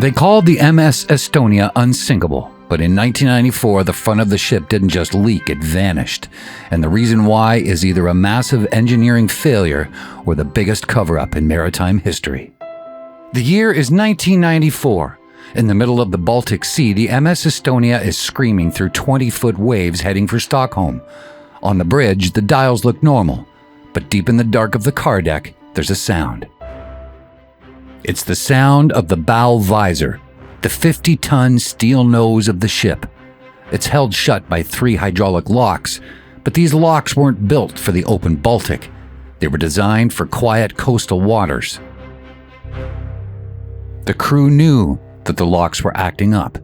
They called the MS Estonia unsinkable, but in 1994 the front of the ship didn't just leak, it vanished. And the reason why is either a massive engineering failure or the biggest cover-up in maritime history. The year is 1994. In the middle of the Baltic Sea, the MS Estonia is screaming through 20-foot waves heading for Stockholm. On the bridge, the dials look normal, but deep in the dark of the car deck, there's a sound. It's the sound of the bow visor, the 50-ton steel nose of the ship. It's held shut by 3 hydraulic locks, but these locks weren't built for the open Baltic. They were designed for quiet coastal waters. The crew knew that the locks were acting up.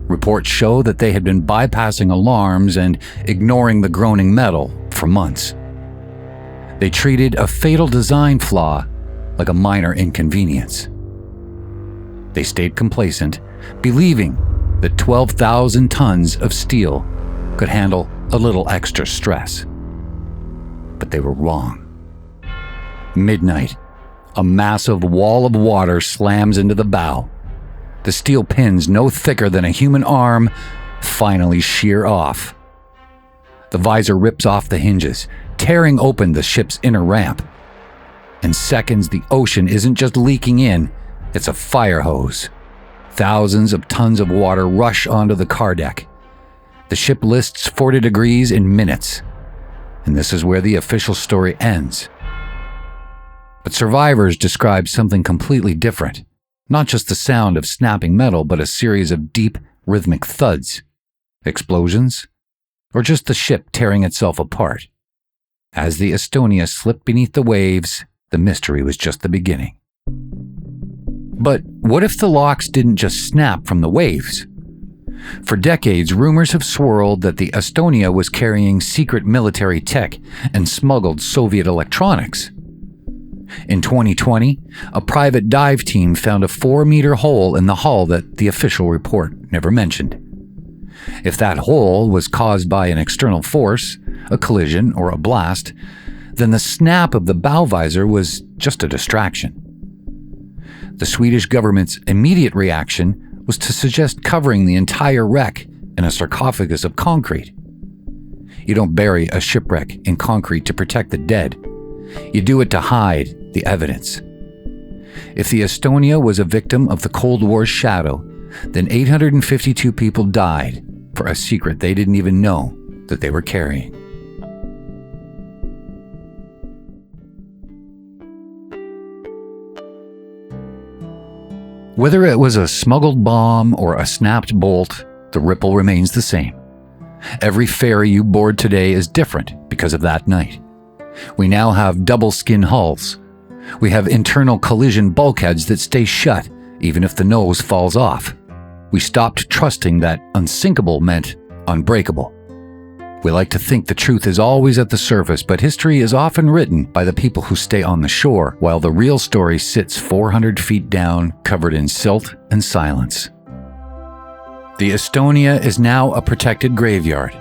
Reports show that they had been bypassing alarms and ignoring the groaning metal for months. They treated a fatal design flaw like a minor inconvenience. They stayed complacent, believing that 12,000 tons of steel could handle a little extra stress. But they were wrong. Midnight, a massive wall of water slams into the bow. The steel pins, no thicker than a human arm, finally shear off. The visor rips off the hinges, tearing open the ship's inner ramp. In seconds, the ocean isn't just leaking in, it's a fire hose. Thousands of tons of water rush onto the car deck. The ship lists 40 degrees in minutes. And this is where the official story ends. But survivors describe something completely different. Not just the sound of snapping metal, but a series of deep, rhythmic thuds. Explosions? Or just the ship tearing itself apart? As the Estonia slipped beneath the waves, the mystery was just the beginning. But what if the locks didn't just snap from the waves? For decades, rumors have swirled that the Estonia was carrying secret military tech and smuggled Soviet electronics. In 2020, a private dive team found a 4-meter hole in the hull that the official report never mentioned. If that hole was caused by an external force, a collision or a blast, then the snap of the bow visor was just a distraction. The Swedish government's immediate reaction was to suggest covering the entire wreck in a sarcophagus of concrete. You don't bury a shipwreck in concrete to protect the dead. You do it to hide the evidence. If the Estonia was a victim of the Cold War's shadow, then 852 people died for a secret they didn't even know that they were carrying. Whether it was a smuggled bomb or a snapped bolt, the ripple remains the same. Every ferry you board today is different because of that night. We now have double skin hulls. We have internal collision bulkheads that stay shut even if the nose falls off. We stopped trusting that unsinkable meant unbreakable. We like to think the truth is always at the surface, but history is often written by the people who stay on the shore, while the real story sits 400 feet down, covered in silt and silence. The Estonia is now a protected graveyard,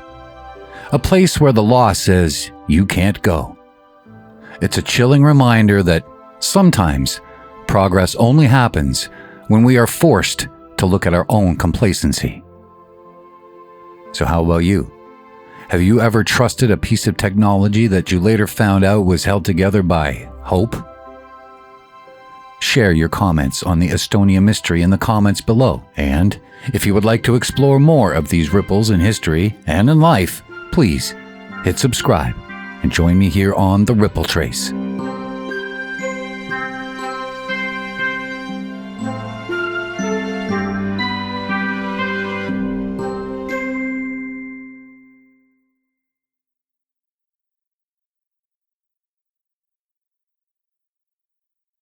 a place where the law says you can't go. It's a chilling reminder that sometimes progress only happens when we are forced to look at our own complacency. So how about you? Have you ever trusted a piece of technology that you later found out was held together by hope? Share your comments on the Estonia mystery in the comments below. And if you would like to explore more of these ripples in history and in life, please hit subscribe and join me here on The Ripple Trace.